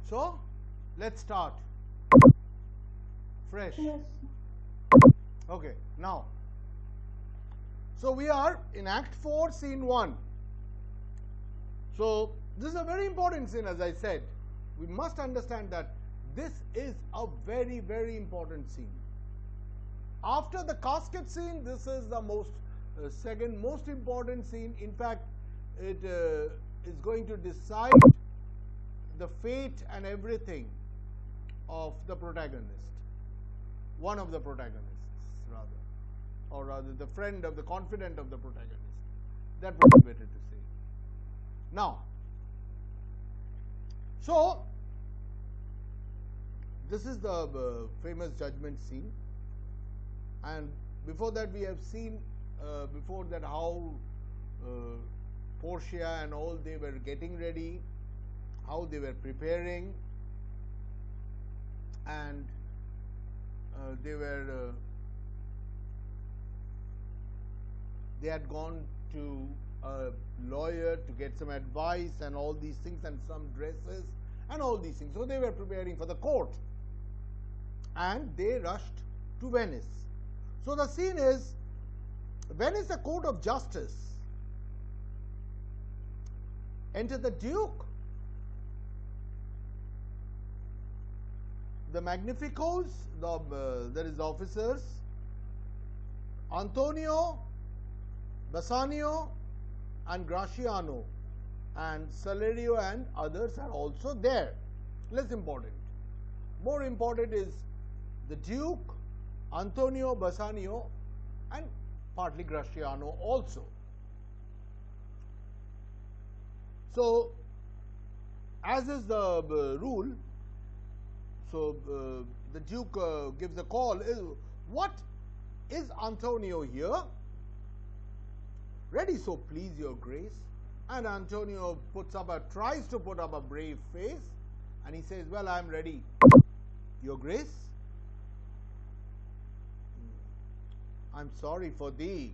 So, let's start. Fresh. Yes. Okay, now. So, we are in Act 4, Scene 1. So, this is a very important scene, as I said. We must understand that this is a very, very important scene. After the casket scene, this is the second most important scene. In fact, it is going to decide the fate and everything of the protagonist, one of the protagonists, rather, or rather the friend of the confidant of the protagonist. That would be better to say. Now, so this is the famous judgment scene, and before that we have seen before that how Portia and all, they were getting ready, how they were preparing, and they had gone to a lawyer to get some advice and all these things, and some dresses and all these things. So they were preparing for the court, and they rushed to Venice. So the scene is Venice, a court of justice. Enter the Duke, the Magnificos, there is officers, Antonio, Bassanio, and Graciano, and Salerio and others are also there. Less important. More important is the Duke, Antonio, Bassanio, and partly Graciano also. So, as is the rule, so the Duke gives a call. What is Antonio here? Ready, so please your grace. And Antonio tries to put up a brave face, and he says, well, I am ready, your grace. I'm sorry for thee.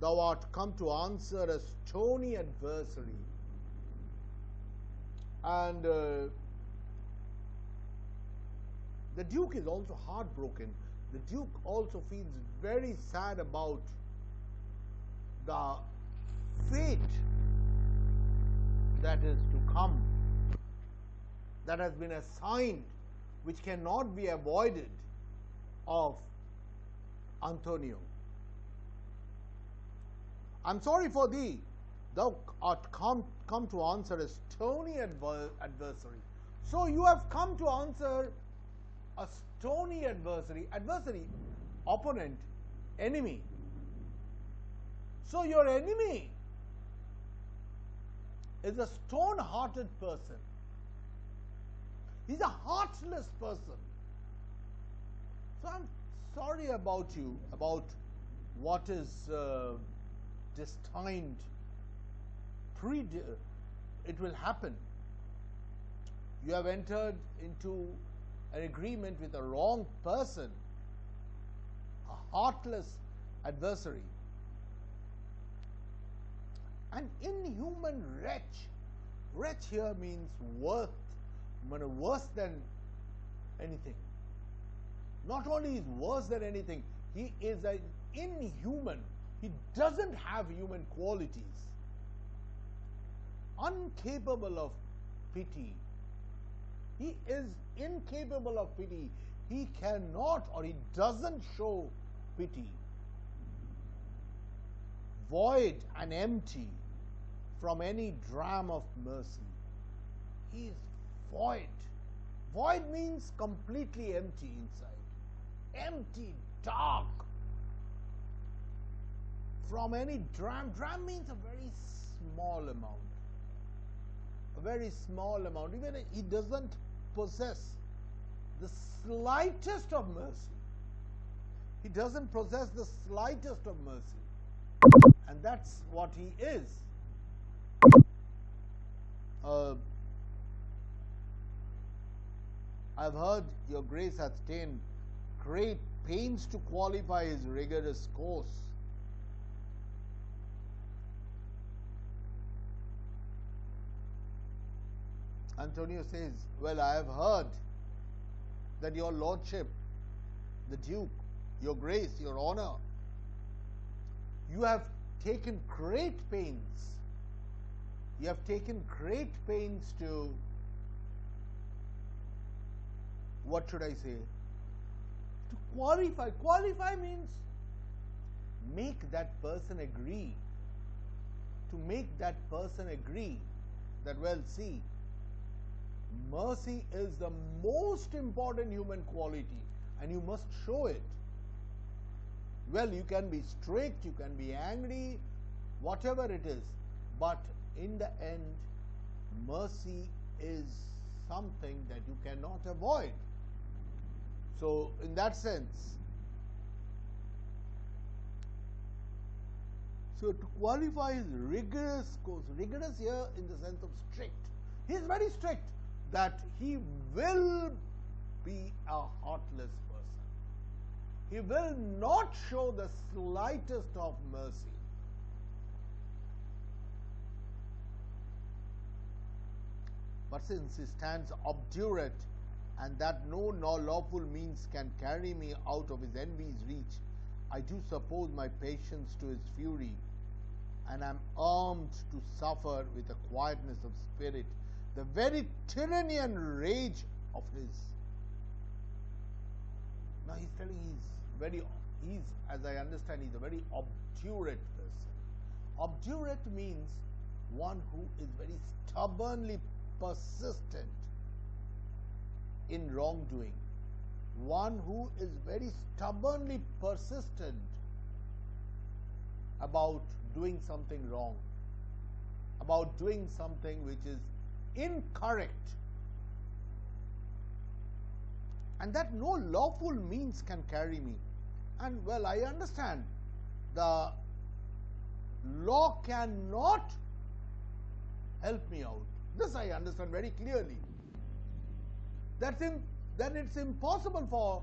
Thou art come to answer a stony adversary. And the Duke is also heartbroken. The Duke also feels very sad about the fate that is to come, that has been assigned, which cannot be avoided, of Antonio. I'm sorry for thee. Thou art come to answer a stony adversary. So you have come to answer a stony adversary. Adversary, opponent, enemy. So your enemy is a stone-hearted person. He's a heartless person. So I'm sorry about you, about what is destined. It will happen. You have entered into an agreement with a wrong person, a heartless adversary. An inhuman wretch. Wretch here means worse than anything. Not only is worse than anything, he is an inhuman. He doesn't have human qualities. Incapable of pity. He is incapable of pity. He cannot, or he doesn't show pity. Void and empty from any dram of mercy. He is void. Void means completely empty inside. Empty, dark. From any dram. Dram means a very small amount. A very small amount. Even he doesn't possess the slightest of mercy. He doesn't possess the slightest of mercy. And that's what he is. I've heard your grace hath taken great pains to qualify his rigorous course. Antonio says, well, I have heard that your lordship, the Duke, your grace, your honor, you have taken great pains. You have taken great pains to, what should I say, to qualify. Qualify means make that person agree. To make that person agree that, well, see, mercy is the most important human quality and you must show it. Well, you can be strict, you can be angry, whatever it is, but in the end, mercy is something that you cannot avoid. So, in that sense, so to qualify his rigorous course, rigorous here in the sense of strict. He is very strict that he will be a heartless person. He will not show the slightest of mercy. But since he stands obdurate, and that no lawful means can carry me out of his envy's reach, I do suppose my patience to his fury, and am armed to suffer with a quietness of spirit the very tyranny and rage of his. Now he's telling as I understand, he's a very obdurate person. Obdurate means one who is very stubbornly persistent in wrongdoing, one who is very stubbornly persistent about doing something wrong, about doing something which is incorrect, and that no lawful means can carry me. And well, I understand the law cannot help me out. This I understand very clearly. Then it's impossible for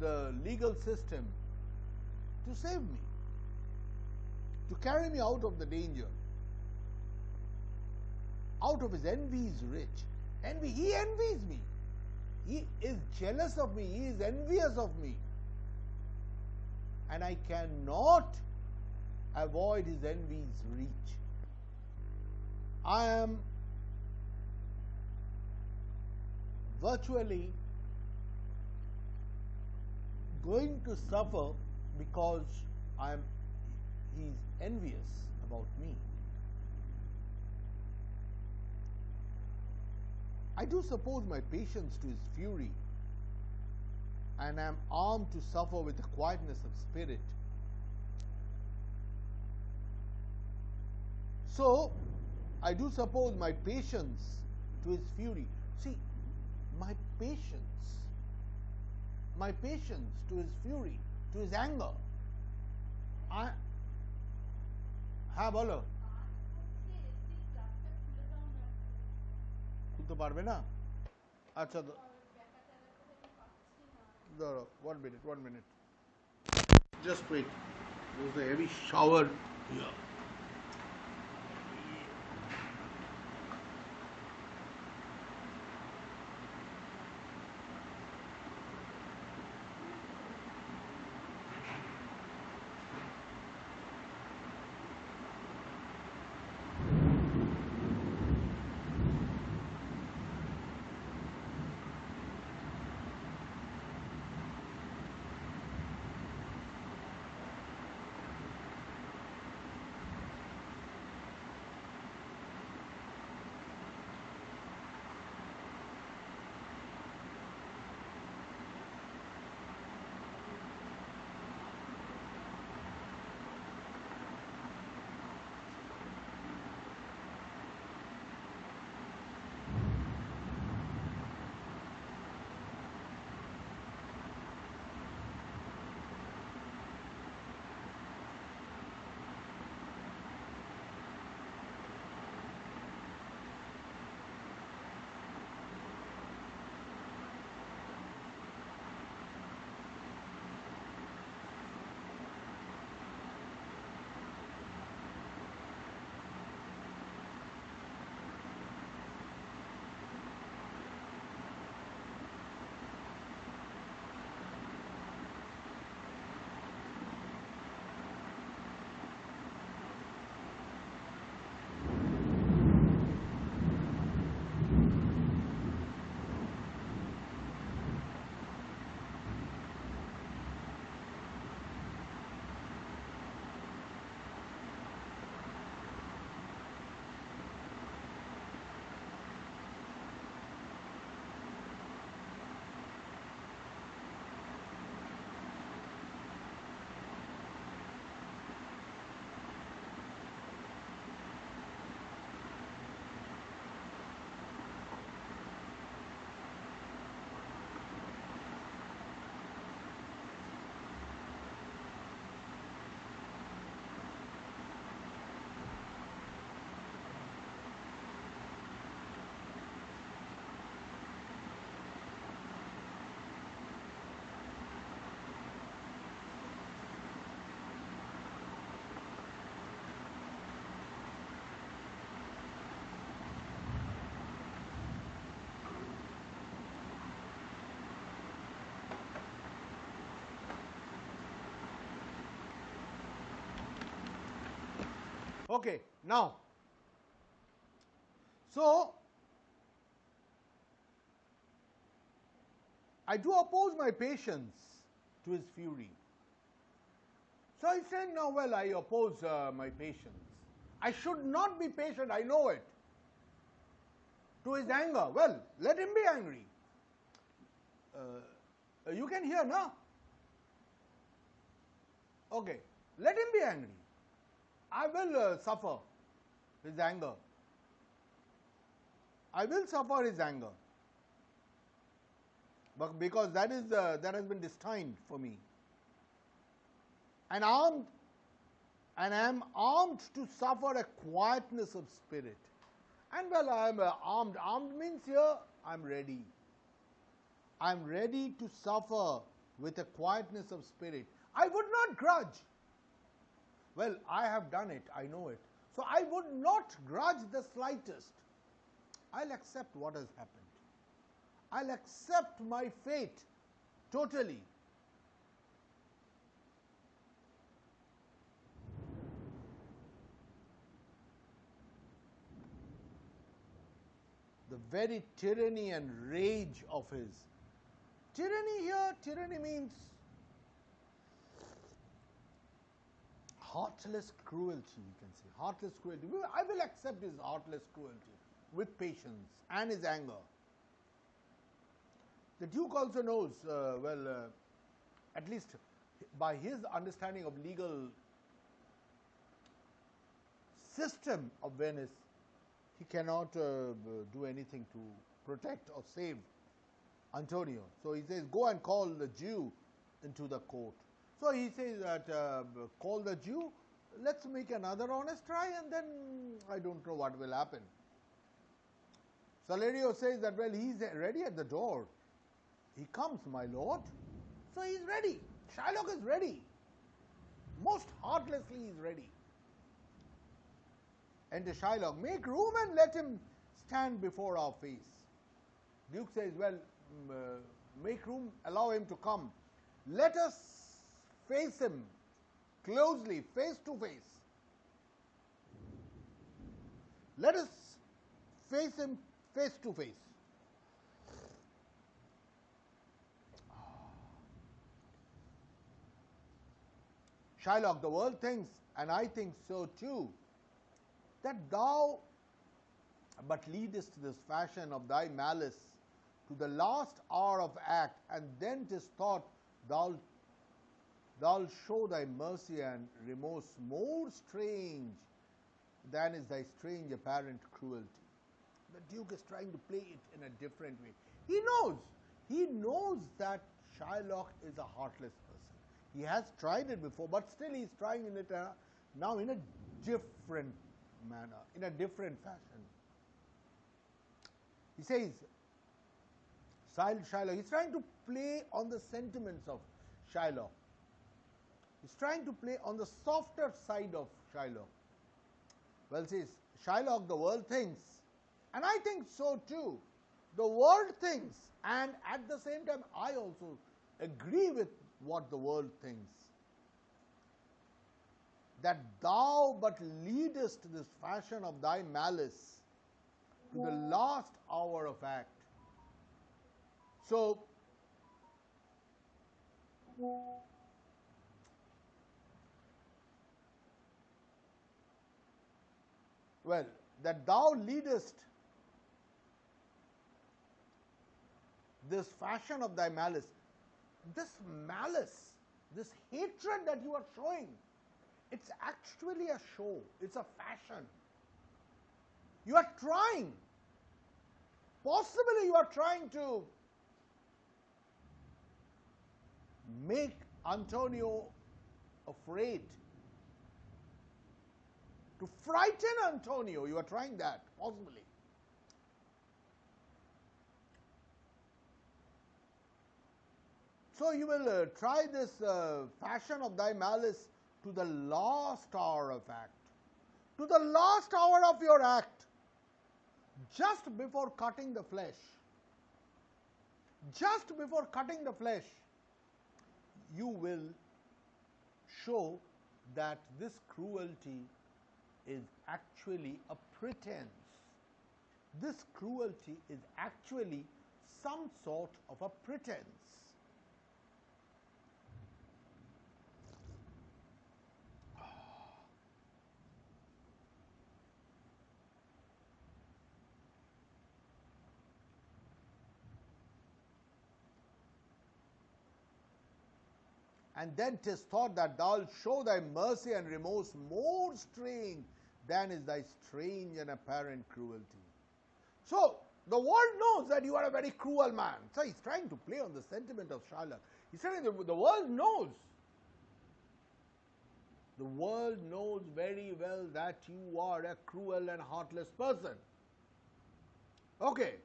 the legal system to save me, to carry me out of the danger, out of his envy's reach. Envy, he envies me. He is jealous of me. He is envious of me. And I cannot avoid his envy's reach. I am virtually going to suffer because he is envious about me. I do suppose my patience to his fury, and am armed to suffer with the quietness of spirit. So, I do suppose my patience to his fury. See, my patience to his fury, to his anger. হ্যাঁ বলো খুলতে পারবে না আচ্ছা ধরো 1 minute just wait, there was a heavy shower here. Okay, now, so I do oppose my patience to his fury. So I said, no, well, I oppose my patience. I should not be patient, I know it. To his anger, well, let him be angry. You can hear, no? Okay, let him be angry. I will suffer his anger. I will suffer his anger. But because that has been destined for me. And I am armed to suffer a quietness of spirit. And well, I am armed. Armed means here, I am ready. I am ready to suffer with a quietness of spirit. I would not grudge. Well, I have done it, I know it. So I would not grudge the slightest. I'll accept what has happened. I'll accept my fate totally. The very tyranny and rage of his. Tyranny here, tyranny means heartless cruelty, you can say. Heartless cruelty. I will accept his heartless cruelty with patience and his anger. The Duke also knows, at least by his understanding of legal system of Venice, he cannot do anything to protect or save Antonio. So he says, go and call the Jew into the court. So he says that call the Jew, let's make another honest try, and then I don't know what will happen. Salerio says that, well, he's ready at the door. He comes, my lord. So he's ready. Shylock is ready. Most heartlessly he is ready. Enter Shylock. Make room and let him stand before our face. Duke says, well, make room, allow him to come. Let us face him closely, face to face. Let us face him face to face. Shylock, the world thinks, and I think so too, that thou but leadest this fashion of thy malice to the last hour of act, and then 'tis thought thou'lt show thy mercy and remorse more strange than is thy strange apparent cruelty. The Duke is trying to play it in a different way. He knows that Shylock is a heartless person. He has tried it before, but still he is trying it now in a different manner, in a different fashion. He says, Shylock, he's trying to play on the sentiments of Shylock. He's trying to play on the softer side of Shylock. Well, says, Shylock, the world thinks, and I think so too. The world thinks, and at the same time, I also agree with what the world thinks, that thou but leadest this fashion of thy malice to the last hour of act. So, well, that thou leadest this fashion of thy malice, this malice, this hatred that you are showing, it's actually a show, it's a fashion. You are trying, possibly you are trying to make Antonio afraid, to frighten Antonio. You are trying that, possibly. So you will try this fashion of thy malice to the last hour of act, to the last hour of your act, just before cutting the flesh. Just before cutting the flesh, you will show that this cruelty is actually a pretense. This cruelty is actually some sort of a pretense. And then 'tis thought that thou'lt show thy mercy and remorse more strange than is thy strange and apparent cruelty. So, the world knows that you are a very cruel man. So, he's trying to play on the sentiment of Shylock. He's saying the world knows. The world knows very well that you are a cruel and heartless person. Okay.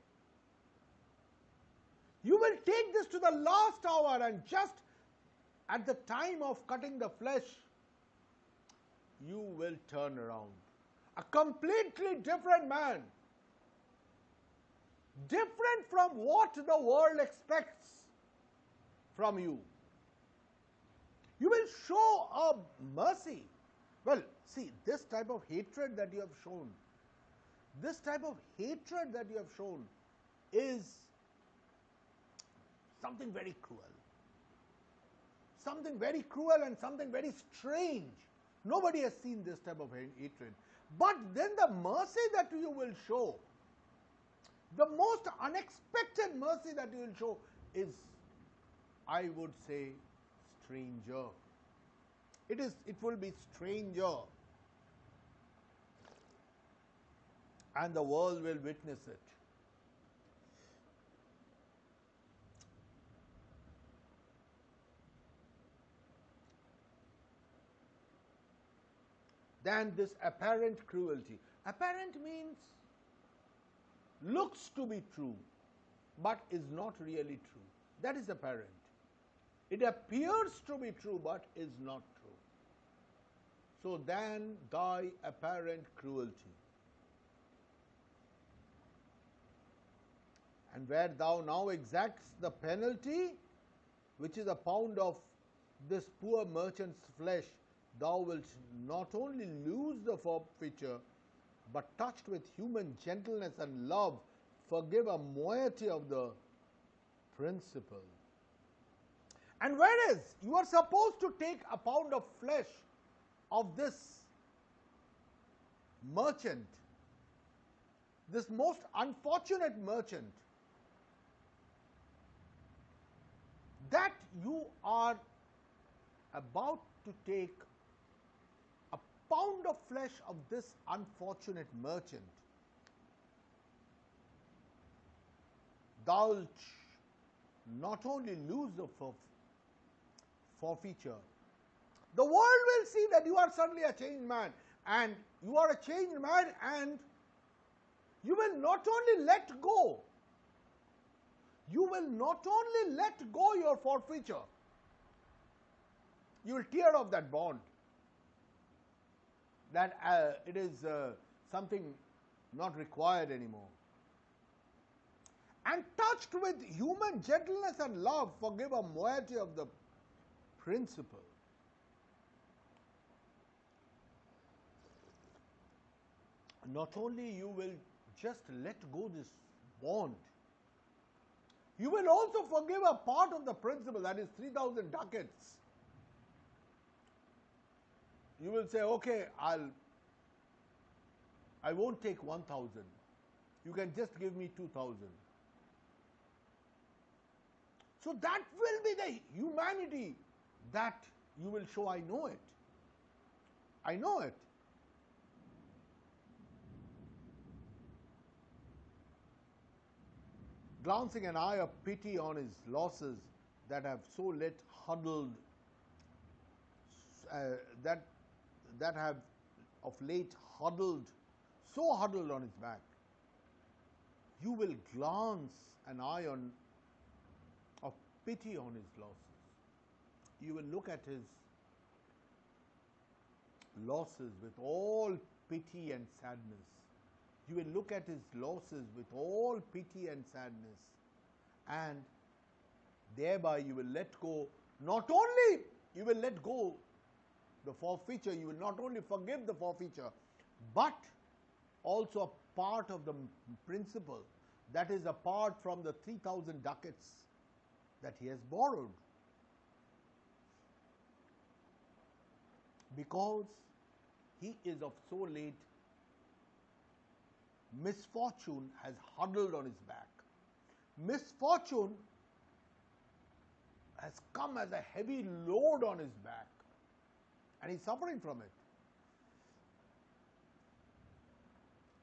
You will take this to the last hour, and just at the time of cutting the flesh, you will turn around. A completely different man. Different from what the world expects from you. You will show a mercy. Well, see, this type of hatred that you have shown, is something very cruel. Something very cruel and something very strange. Nobody has seen this type of hatred. But then the mercy that you will show, the most unexpected mercy that you will show is, I would say, stranger. It will be stranger. And the world will witness it. Than this apparent cruelty. Apparent means looks to be true, but is not really true. That is apparent. It appears to be true, but is not true. So, than thy apparent cruelty. And where thou now exacts the penalty, which is a pound of this poor merchant's flesh, thou wilt not only lose the forfeiture, but touched with human gentleness and love, forgive a moiety of the principal. And whereas you are supposed to take a pound of flesh of this merchant, this most unfortunate merchant, that you are about to take a pound of flesh of this unfortunate merchant, thou wilt not only lose the forfeiture, the world will see that you are suddenly a changed man, and you are a changed man, and you will not only let go, your forfeiture, you will tear off that bond, that it is something not required anymore. And touched with human gentleness and love, forgive a moiety of the principal. Not only you will just let go this bond, you will also forgive a part of the principal, that is 3,000 ducats. You will say, okay, I won't take 1,000. You can just give me 2,000. So that will be the humanity that you will show. I know it. I know it. Glancing an eye of pity on his losses that have so late huddled, that have of late huddled, so huddled on his back, you will glance an eye of pity on his losses. You will look at his losses with all pity and sadness. You will look at his losses with all pity and sadness, and thereby you will let go. Not only you will let go the forfeiture, you will not only forgive the forfeiture, but also a part of the principal, that is apart from the 3,000 ducats that he has borrowed. Because he is of so late, misfortune has huddled on his back. Misfortune has come as a heavy load on his back, and he's suffering from it.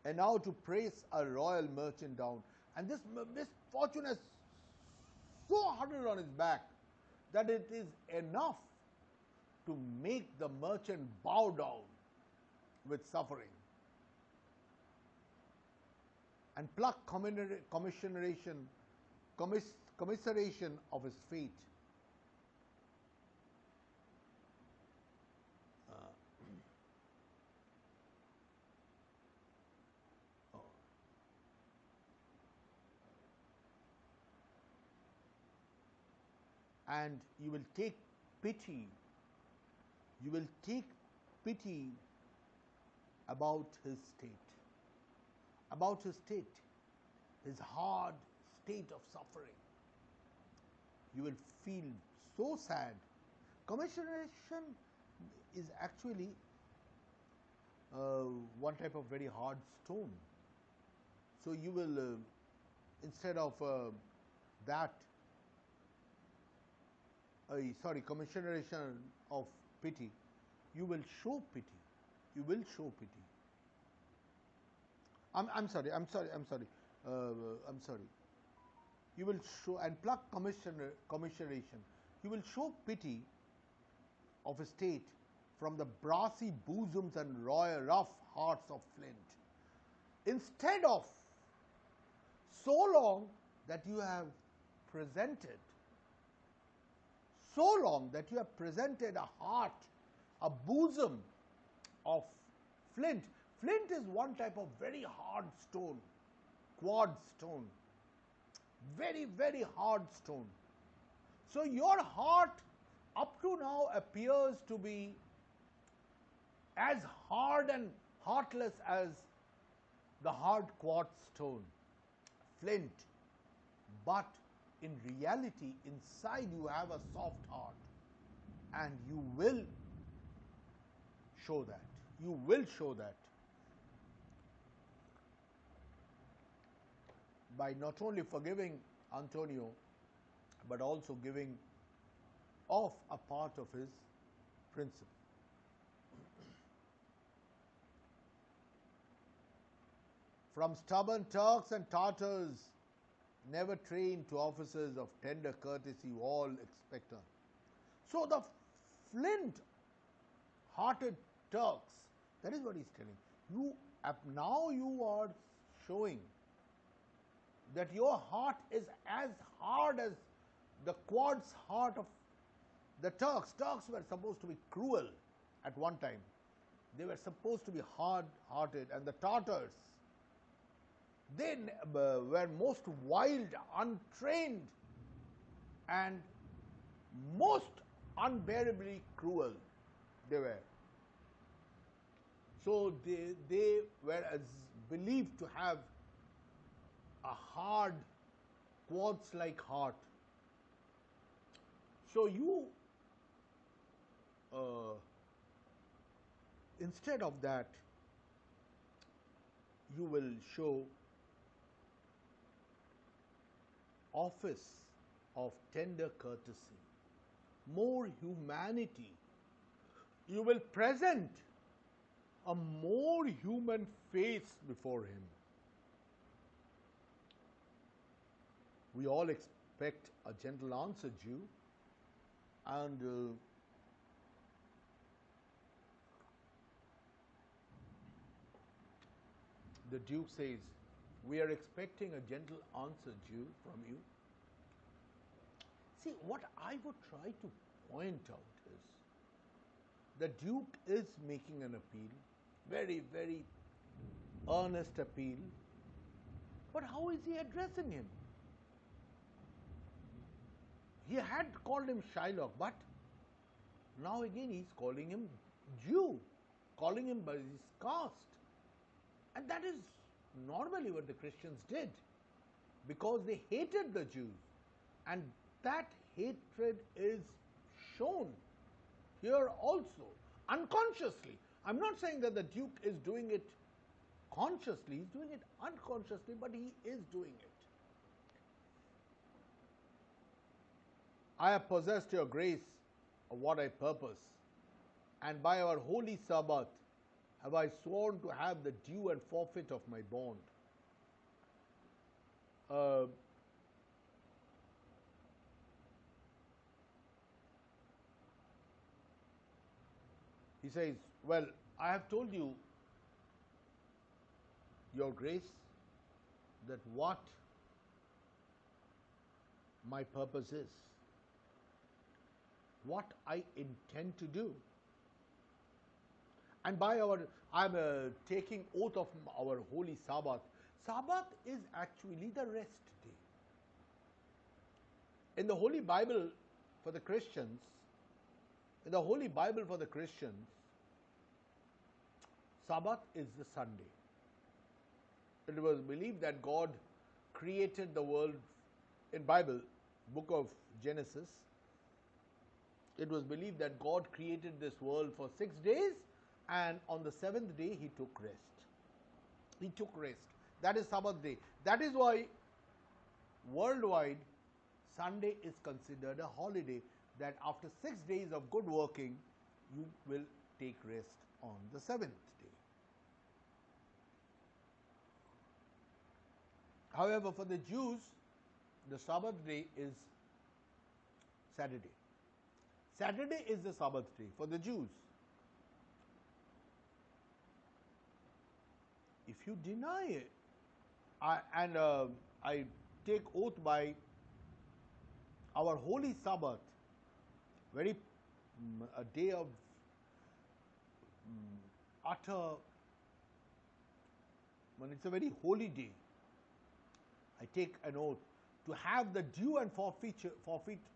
And now to press a royal merchant down, and this misfortune has so huddled on his back that it is enough to make the merchant bow down with suffering and pluck commiseration of his fate. And you will take pity. You will take pity about his state, his hard state of suffering. You will feel so sad. Commiseration is actually one type of very hard stone. So you will, instead of commiseration of pity, you will show pity. You will show pity. I'm sorry. You will show and pluck commiseration. You will show pity of a state from the brassy bosoms and rough hearts of flint. Instead of so long that you have presented a heart, a bosom of flint. Flint is one type of very hard stone, quartz stone, very, very hard stone. So your heart up to now appears to be as hard and heartless as the hard quartz stone, flint, but in reality, inside you have a soft heart, and you will show that. You will show that by not only forgiving Antonio, but also giving off a part of his principle. From stubborn Turks and Tartars, never trained to officers of tender courtesy, all expect her. So the flint-hearted Turks, that is what he's telling. Now you are showing that your heart is as hard as the quartz heart of the Turks. Turks were supposed to be cruel at one time. They were supposed to be hard-hearted, and the Tartars, they were most wild, untrained, and most unbearably cruel. They were. So they were believed to have a hard, quartz-like heart. So you, instead of that, you will show office of tender courtesy, more humanity. You will present a more human face before him. We all expect a gentle answer, Jew, and the Duke says, we are expecting a gentle answer, Jew, from you. See, what I would try to point out is, the Duke is making an appeal, very, very earnest appeal, but how is he addressing him? He had called him Shylock, but now again he's calling him Jew, calling him by his caste. And that is normally what the Christians did, because they hated the Jews. And that hatred is shown here also, unconsciously. I'm not saying that the Duke is doing it consciously, he's doing it unconsciously, but he is doing it. I have possessed your grace of what I purpose, and by our holy Sabbath have I sworn to have the due and forfeit of my bond. He says, well, I have told you, your grace, that what my purpose is, what I intend to do. And by I'm taking oath of our holy Sabbath. Sabbath is actually the rest day. In the Holy Bible for the Christians, Sabbath is the Sunday. It was believed that God created the world in Bible, book of Genesis. It was believed that God created this world for 6 days, and on the 7th day he took rest. He took rest. That is Sabbath day. That is why worldwide Sunday is considered a holiday, that after 6 days of good working, you will take rest on the 7th day. However, for the Jews, the Sabbath day is Saturday. Saturday is the Sabbath day for the Jews. If you deny it, I take oath by our holy Sabbath, a day of utter, when it's a very holy day, I take an oath to have the due and forfeit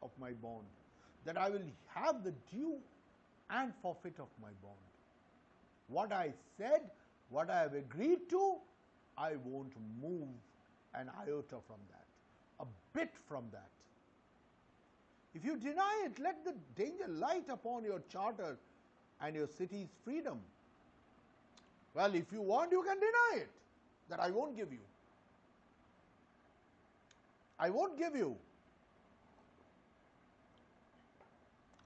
of my bond, that I will have the due and forfeit of my bond. What I said, what I have agreed to, I won't move an iota from that, a bit from that. If you deny it, let the danger light upon your charter and your city's freedom. Well, if you want, you can deny it, that I won't give you. I won't give you.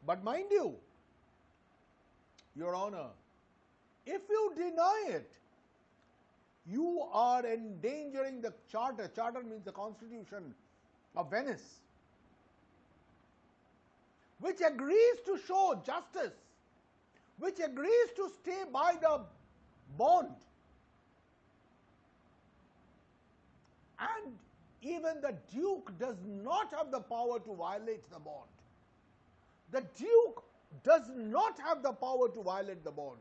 But mind you, Your Honor, if you deny it, you are endangering the charter. Charter means the Constitution of Venice, which agrees to show justice, which agrees to stay by the bond. And even the Duke does not have the power to violate the bond. The Duke does not have the power to violate the bond.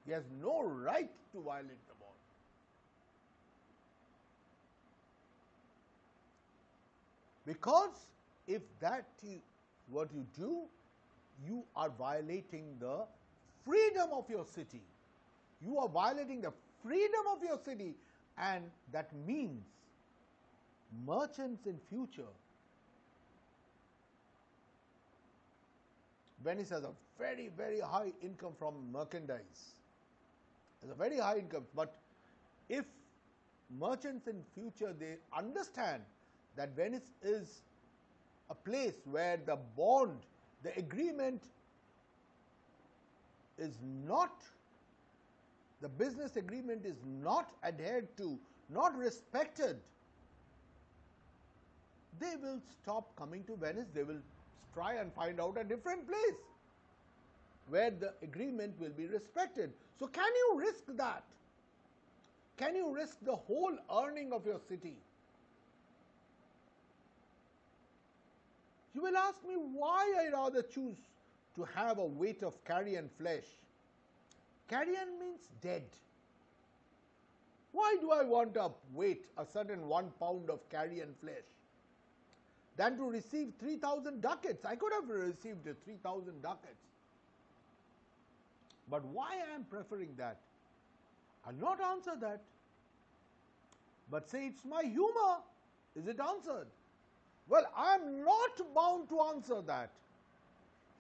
He has no right to violate the bond. Because if that is what you do, you are violating the freedom of your city. You are violating the freedom of your city, and that means merchants in future. Venice has a very, very high income from merchandise. Has a very high income. But if merchants in future, they understand that Venice is a place where the bond, the agreement is not, the business agreement is not adhered to, not respected, they will stop coming to Venice. They will try and find out a different place where the agreement will be respected. So can you risk that? Can you risk the whole earning of your city? You will ask me why I rather choose to have a weight of carrion flesh. Carrion means dead. Why do I want a weight, a certain 1 pound of carrion flesh, than to receive 3,000 ducats? I could have received 3,000 ducats. But why I am preferring that? I'll not answer that. But say it's my humor. Is it answered? Well, I'm not bound to answer that.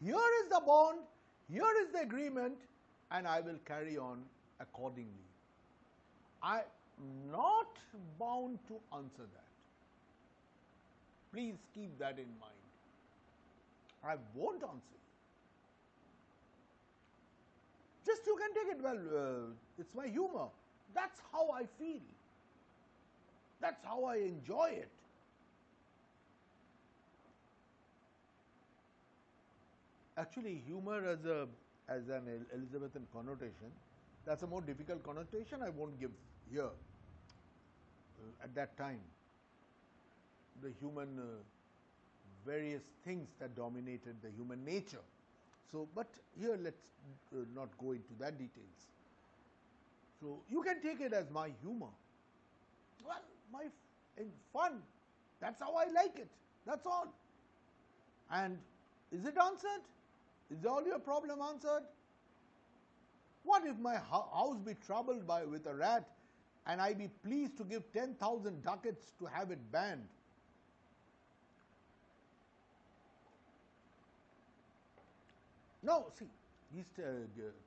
Here is the bond, here is the agreement, and I will carry on accordingly. I'm not bound to answer that. Please keep that in mind. I won't answer you. Just you can take it, well, it's my humor. That's how I feel. That's how I enjoy it. Actually, humor as an Elizabethan connotation, that's a more difficult connotation I won't give here. At that time, the human various things that dominated the human nature. So, but here let's not go into that details. So, you can take it as my humor. Well, my fun. That's how I like it. That's all. And is it answered? Is all your problem answered? What if my house be troubled with a rat and I be pleased to give 10,000 ducats to have it banned? Now, see, he's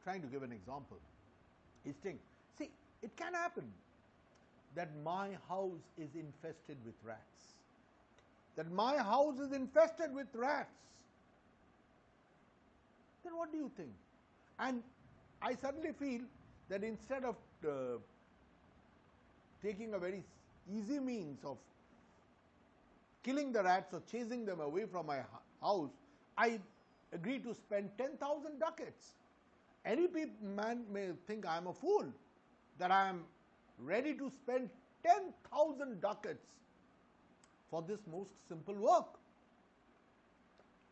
trying to give an example. He's saying, see, it can happen that my house is infested with rats. That my house is infested with rats. Then what do you think? And I suddenly feel that instead of taking a very easy means of killing the rats or chasing them away from my house, I agree to spend 10,000 ducats. Any man may think I am a fool, that I am ready to spend 10,000 ducats for this most simple work,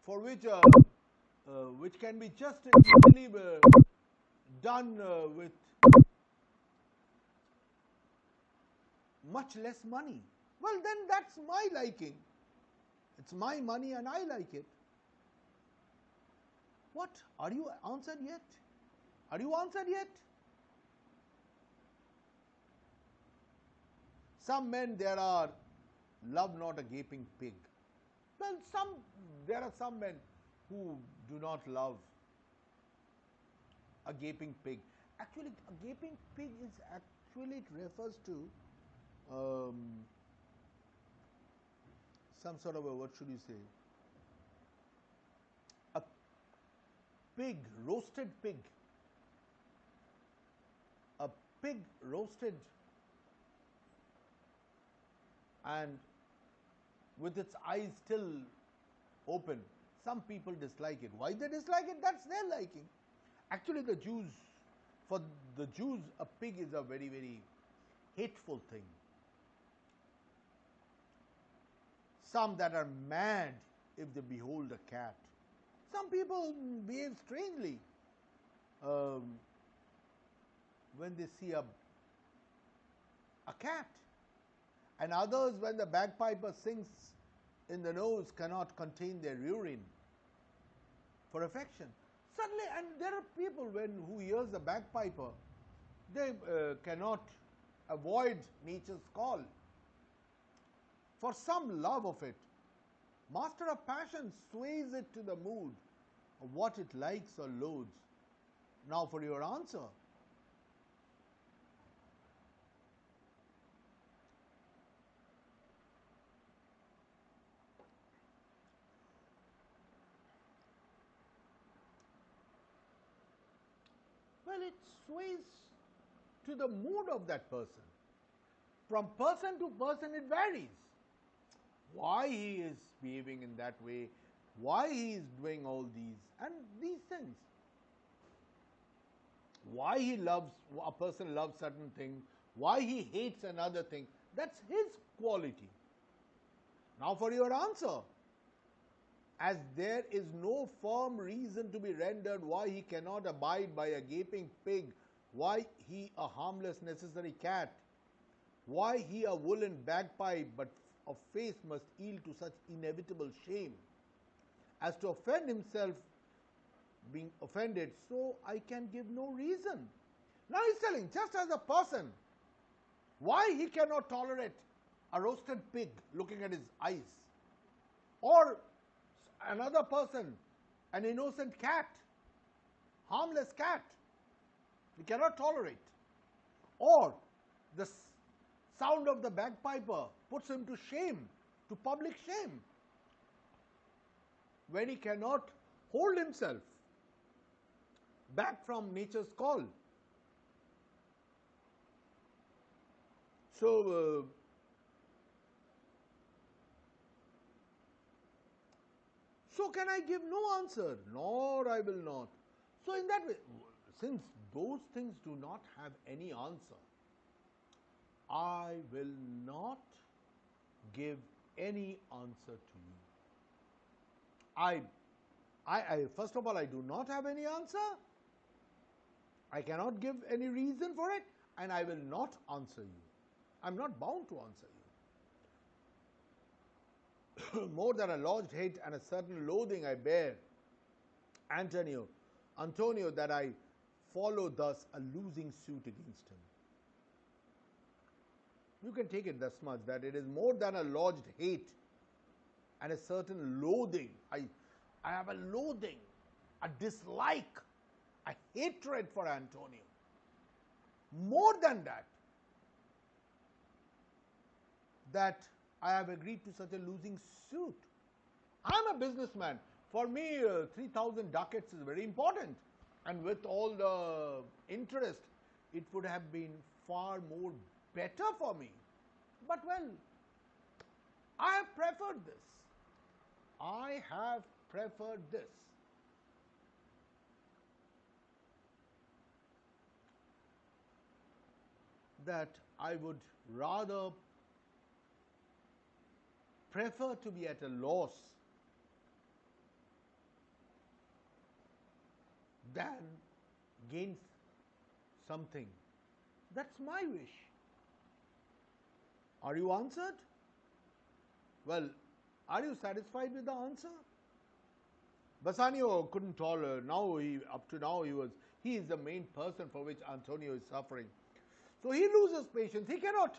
for which can be just easily done with much less money. Well, then that's my liking. It's my money and I like it. What? Are you answered yet? Are you answered yet? Some men there are love not a gaping pig. Well, there are some men who do not love a gaping pig. Actually, a gaping pig is actually, it refers to some sort of a, what should you say? A pig, roasted pig. A pig roasted and with its eyes still open. Some people dislike it. Why they dislike it? That's their liking. Actually, for the Jews, a pig is a very, very hateful thing. Some that are mad if they behold a cat. Some people behave strangely when they see a cat. And others, when the bagpiper sings in the nose, cannot contain their urine for affection. Suddenly, and there are people who hears the bagpiper, they cannot avoid nature's call. For some love of it, master of passion sways it to the mood of what it likes or loathes. Now for your answer. Well, it sways to the mood of that person. From person to person it varies. Why he is behaving in that way, why he is doing all these and these things. Why a person loves certain thing, why he hates another thing, that's his quality. Now for your answer. As there is no firm reason to be rendered why he cannot abide by a gaping pig, why he a harmless necessary cat, why he a woolen bagpipe but of face must yield to such inevitable shame, as to offend himself being offended, so I can give no reason. Now he's telling, just as a person, why he cannot tolerate a roasted pig looking at his eyes, or another person, an innocent cat, harmless cat, he cannot tolerate, or the sound of the bagpiper puts him to shame, to public shame, when he cannot hold himself back from nature's call. So, so can I give no answer? Nor I will not. So in that way, since those things do not have any answer, I will not give any answer to you. First of all, I do not have any answer. I cannot give any reason for it, and I will not answer you. I'm not bound to answer you. More than a lodged hate and a certain loathing I bear, Antonio, that I follow thus a losing suit against him. You can take it thus much, that it is more than a lodged hate and a certain loathing. I have a loathing, a dislike, a hatred for Antonio. More than that I have agreed to such a losing suit. I'm a businessman. For me, 3,000 ducats is very important. And with all the interest, it would have been far more better for me. But well, I have preferred this. I have preferred this. That I would rather prefer to be at a loss than gain something. That's my wish. Are you answered? Well, are you satisfied with the answer? Bassanio couldn't tolerate. Up to now, he is the main person for which Antonio is suffering. So he loses patience. He cannot,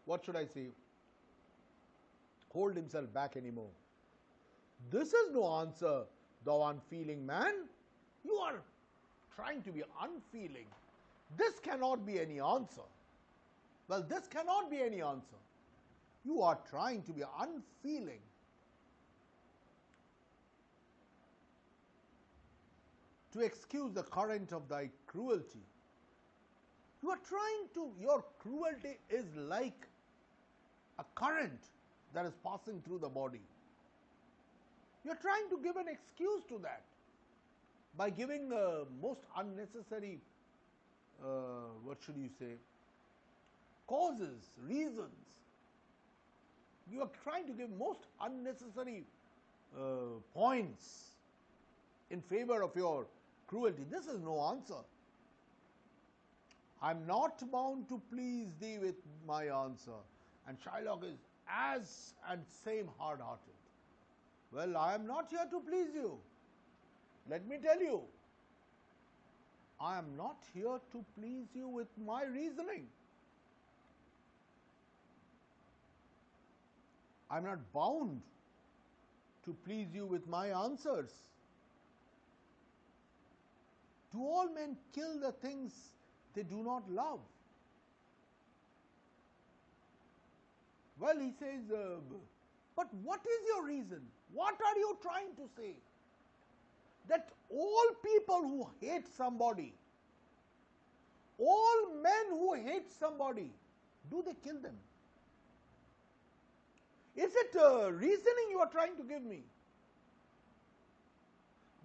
what should I say, hold himself back anymore. This is no answer, thou unfeeling man. You are trying to be unfeeling. This cannot be any answer. Well, this cannot be any answer. You are trying to be unfeeling. To excuse the current of thy cruelty. You are trying to, your cruelty is like a current that is passing through the body. You are trying to give an excuse to that by giving most unnecessary, what should you say, causes, reasons. You are trying to give most unnecessary points in favor of your cruelty. This is no answer. I am not bound to please thee with my answer. And Shylock is as and same hard-hearted. Well, I am not here to please you. Let me tell you, I am not here to please you with my reasoning. I am not bound to please you with my answers. Do all men kill the things they do not love? Well, he says, but what is your reason? What are you trying to say? That all people who hate somebody, all men who hate somebody, do they kill them? Is it reasoning you are trying to give me?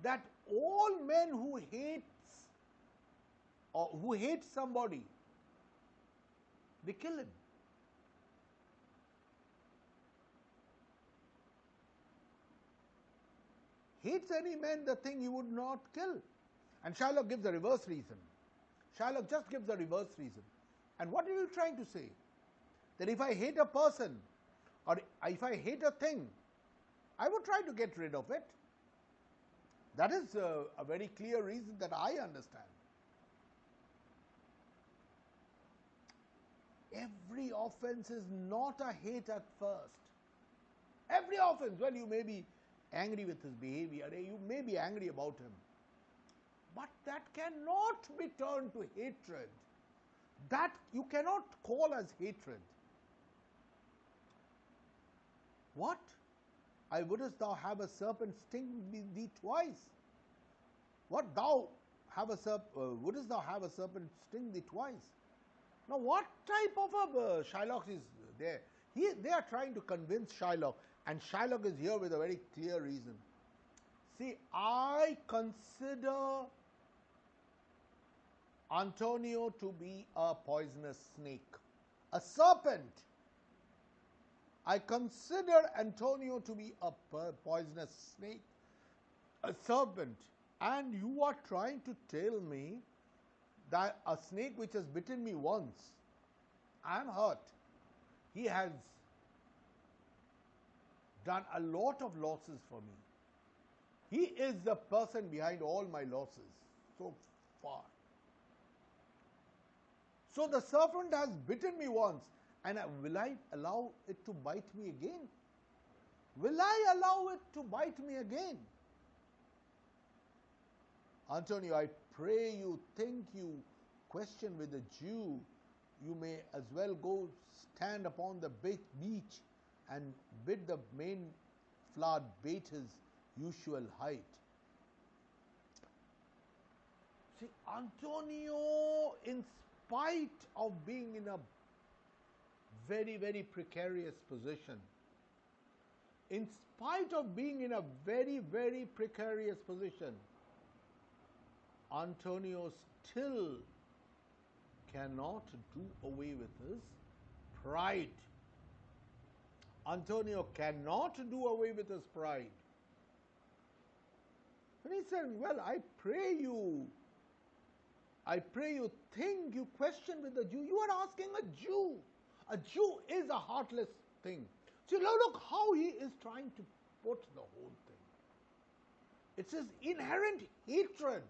That all men who hate somebody, they kill him. Hates any man the thing he would not kill. And Shylock gives the reverse reason. Shylock just gives the reverse reason. And what are you trying to say? That if I hate a person, or if I hate a thing, I would try to get rid of it. That is a very clear reason that I understand. every offense is not a hate at first. Every offense, well, you may be angry with his behavior, you may be angry about him, but that cannot be turned to hatred. That you cannot call as hatred. What? I wouldest thou have a serpent sting thee twice? What thou have a wouldest thou have a serpent sting thee twice? Now, what type of a Shylock is there? They are trying to convince Shylock, and Shylock is here with a very clear reason. See, I consider Antonio to be a poisonous snake, a serpent. I consider Antonio to be a poisonous snake, a serpent, and you are trying to tell me that a snake which has bitten me once, I am hurt. He has done a lot of losses for me. He is the person behind all my losses so far. So the serpent has bitten me once, and will I allow it to bite me again? Will I allow it to bite me again? Antonio, I pray you, think you, question with a Jew. You may as well go stand upon the beach and bid the main flood bait his usual height. See, Antonio, in spite of being in a very, very precarious position, in spite of being in a very, very precarious position, Antonio still cannot do away with his pride. Antonio cannot do away with his pride. And he said, well, I pray you think, you question with the Jew. You are asking a Jew. A Jew is a heartless thing. See, look how he is trying to put the whole thing. It's his inherent hatred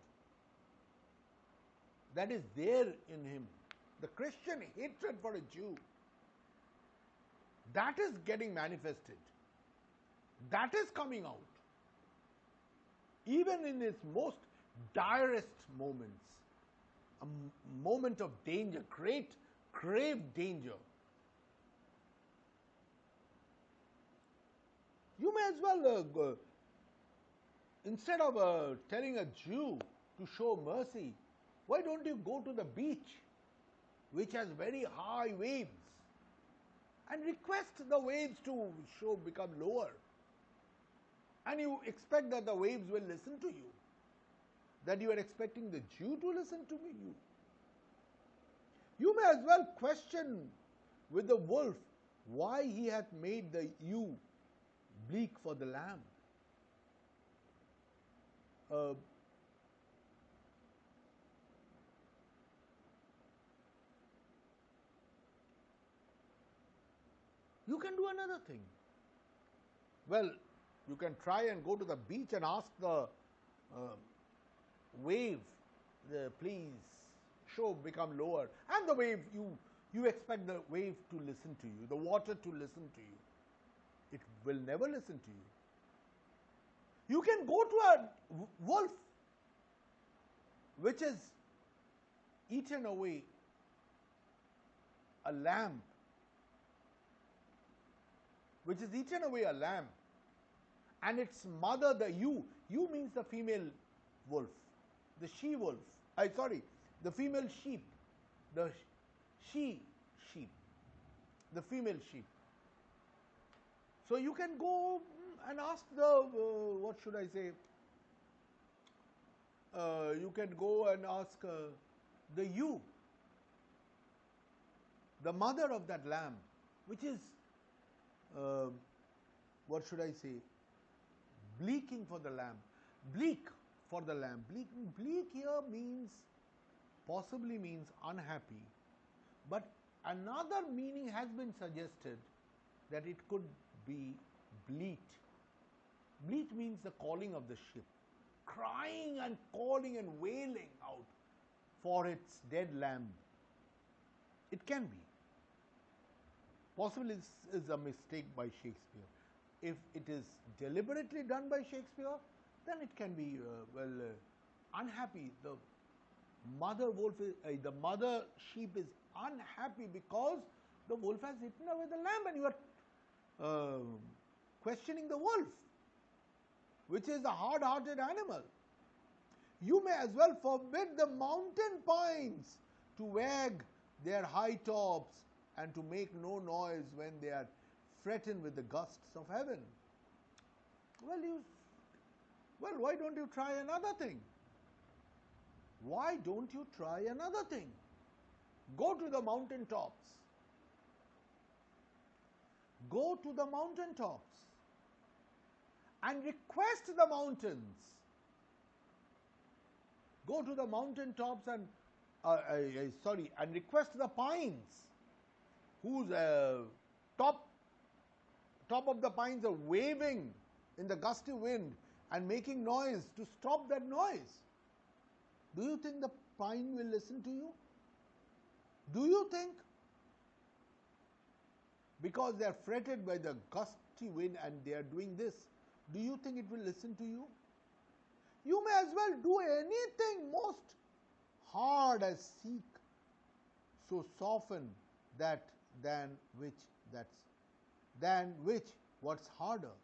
that is there in him. The Christian hatred for a Jew. That is getting manifested. That is coming out. Even in his most direst moments. A moment of danger, great, grave danger. You may as well, instead of telling a Jew to show mercy, why don't you go to the beach, which has very high waves, and request the waves to become lower? And you expect that the waves will listen to you. That you are expecting the Jew to listen to you. You may as well question with the wolf why he hath made the ewe bleak for the lamb. You can do another thing. Well, you can try and go to the beach and ask the wave, please become lower. And the wave, you expect the wave to listen to you, the water to listen to you. It will never listen to you. You can go to a wolf which has eaten away a lamb, and its mother, the ewe means the female wolf, the she-wolf, the female sheep, the she-sheep, the female sheep. So you can go and ask what should I say? You can go and ask the ewe, the mother of that lamb, which is, what should I say? Bleaking for the lamb. Bleak for the lamb. Bleak here possibly means unhappy. But another meaning has been suggested, that it could be bleat. Bleat means the calling of the ship, crying and calling and wailing out for its dead lamb. It can be. possibly this is a mistake by Shakespeare. If it is deliberately done by Shakespeare, then it can be unhappy. The the mother sheep is unhappy because the wolf has eaten away the lamb, and you are questioning the wolf, which is a hard-hearted animal. You may as well forbid the mountain pines to wag their high tops and to make no noise when they are threatened with the gusts of heaven. Well, why don't you try another thing? Why don't you try another thing? Go to the mountain tops. Go to the mountain tops and request the mountains. Go to the mountain tops and and request the pines, whose top of the pines are waving in the gusty wind and making noise to stop that noise. Do you think the pine will listen to you? Do you think? Because they are fretted by the gusty wind and they are doing this, do you think it will listen to you? You may as well do anything most hard as seek so soften that than which what's harder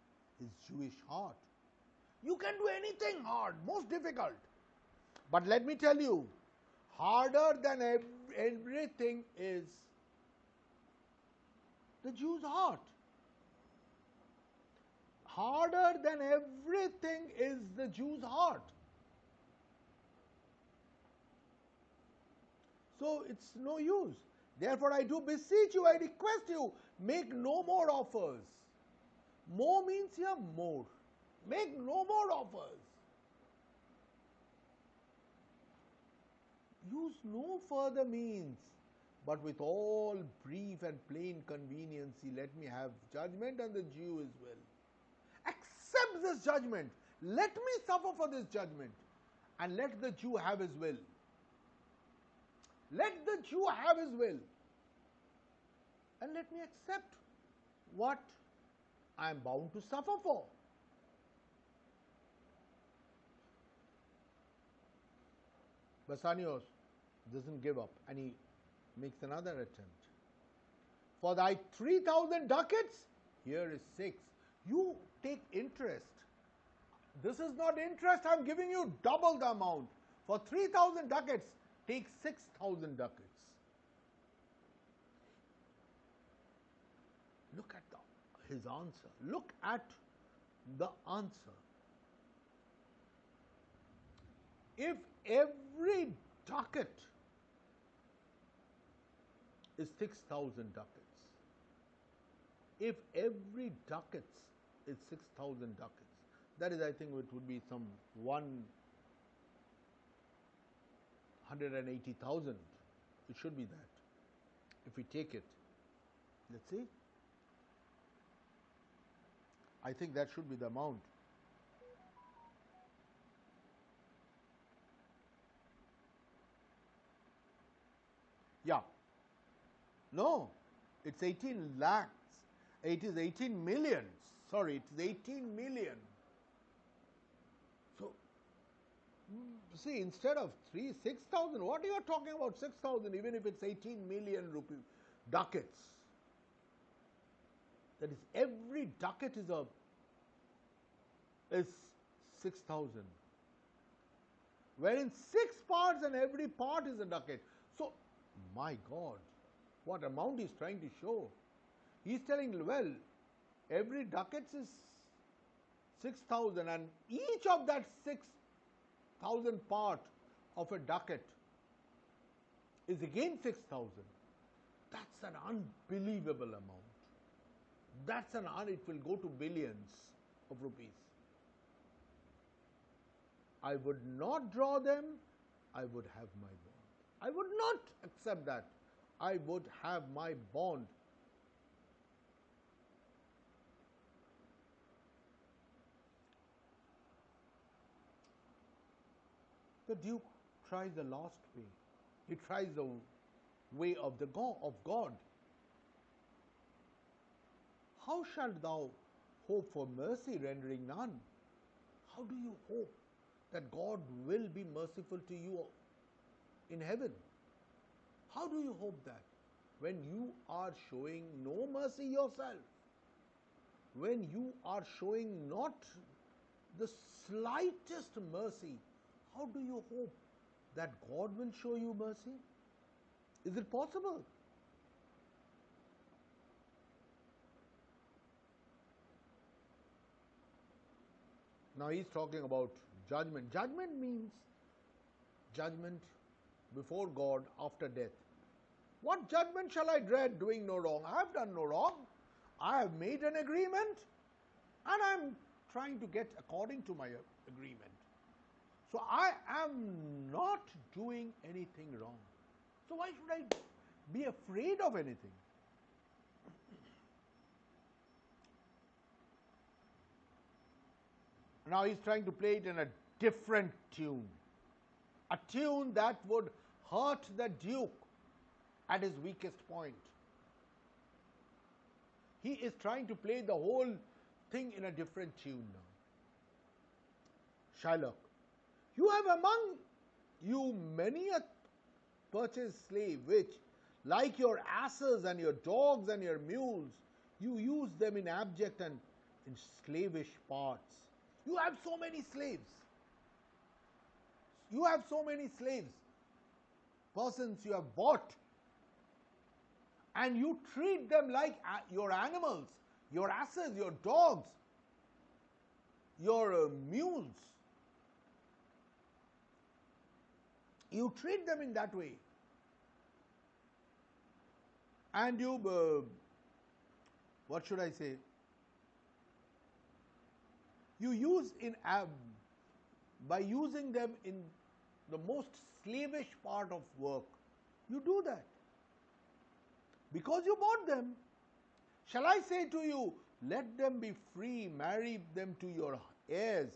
is Jewish heart. You can do anything hard, most difficult. But let me tell you, harder than everything is the Jew's heart. Harder than everything is the Jew's heart. So it's no use. Therefore, I do beseech you, I request you, make no more offers. More means here more. Make no more offers. Use no further means, but with all brief and plain conveniency, let me have judgment and the Jew as well. Accept this judgment. Let me suffer for this judgment, and let the Jew have his will. Let the Jew have his will, and let me accept what I am bound to suffer for. Basanios doesn't give up, and he makes another attempt. For thy 3,000 ducats, here is 6. You take interest. This is not interest, I am giving you double the amount. For 3,000 ducats, take 6,000 ducats. Look at his answer. Look at the answer. If every ducat is 6,000 ducats, if every ducat is 6,000 ducats, that is, I think it would be some 180,000. It should be that. If we take it, let's see. I think that should be the amount. Yeah. No, it's 18 lakhs. It is 18 million. Sorry, it is 18 million. So, see, instead of 6,000, what are you talking about 6,000, even if it's 18 million rupees, ducats? That is, every ducat is 6,000. Wherein 6 parts and every part is a ducat. So, my God, what amount he's trying to show. He's telling, well, every ducat is 6,000 and each of that 6,000 part of a ducat is again 6,000. That's an unbelievable amount. It will go to billions of rupees. I would not draw them, I would have my bond. I would not accept that. I would have my bond. The Duke tries the last way. He tries the way of God. how shalt thou hope for mercy, rendering none? How do you hope that God will be merciful to you in heaven? How do you hope that when you are showing no mercy yourself? When you are showing not the slightest mercy, how do you hope that God will show you mercy? Is it possible? Now he's talking about judgment. Judgment means judgment before God after death. What judgment shall I dread, doing no wrong? I have done no wrong. I have made an agreement and I am trying to get according to my agreement. So I am not doing anything wrong. So why should I be afraid of anything? Now he's trying to play it in a different tune. A tune that would hurt the Duke at his weakest point. He is trying to play the whole thing in a different tune now. Shylock, you have among you many a purchased slave, which, like your asses and your dogs and your mules, you use them in abject and in slavish parts. You have so many slaves. You have so many slaves, persons you have bought, and you treat them like your animals, your asses, your dogs, your mules. You treat them in that way. And you, what should I say? You use by using them in the most slavish part of work. You do that because you bought them. Shall I say to you, let them be free, marry them to your heirs?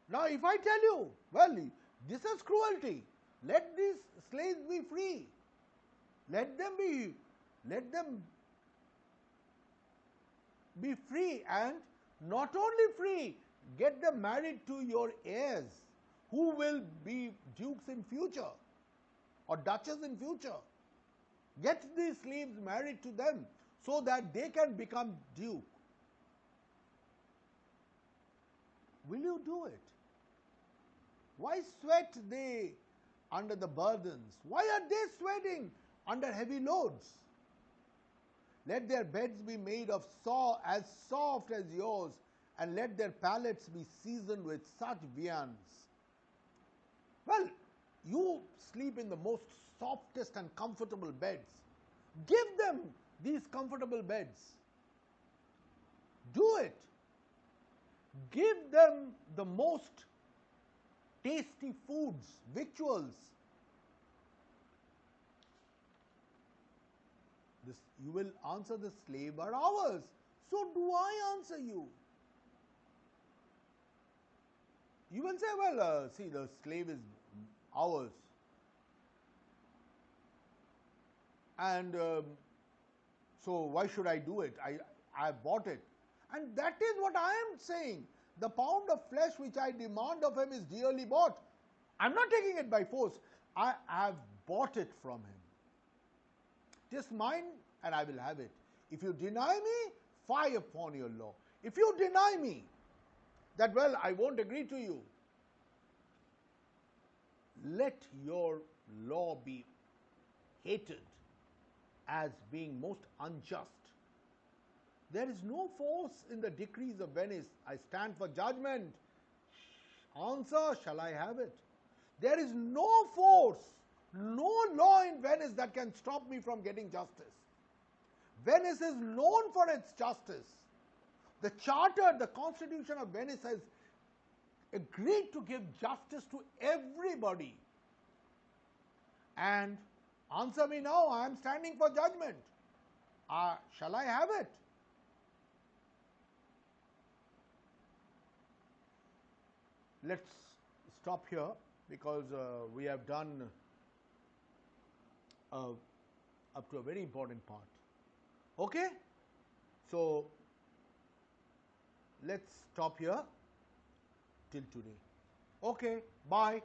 Now if I tell you, well, this is cruelty. Let these slaves be free. Let them be free, and not only free, get them married to your heirs, who will be dukes in future or duchess in future. Get these slaves married to them so that they can become duke. Will you do it? Why sweat they under the burdens? Why are they sweating under heavy loads? Let their beds be made of as soft as yours, and let their palates be seasoned with such viands. Well, you sleep in the most softest and comfortable beds. Give them these comfortable beds. Do it. Give them the most tasty foods, victuals. You will answer, the slave are ours. So do I answer you. You will say, well, see, the slave is ours. And so why should I do it? I bought it. And that is what I am saying. The pound of flesh which I demand of him is dearly bought. I am not taking it by force. I have bought it from him. It is mine and I will have it. If you deny me, fie upon your law. If you deny me that, well, I won't agree to you, let your law be hated as being most unjust. There is no force in the decrees of Venice. I stand for judgment. Answer, shall I have it? There is no force, no law in Venice that can stop me from getting justice. Venice is known for its justice. The charter, the constitution of Venice has agreed to give justice to everybody. And answer me now, I am standing for judgment. Shall I have it? Let's stop here because we have done up to a very important part. Okay? So let's stop here till today. Okay, bye.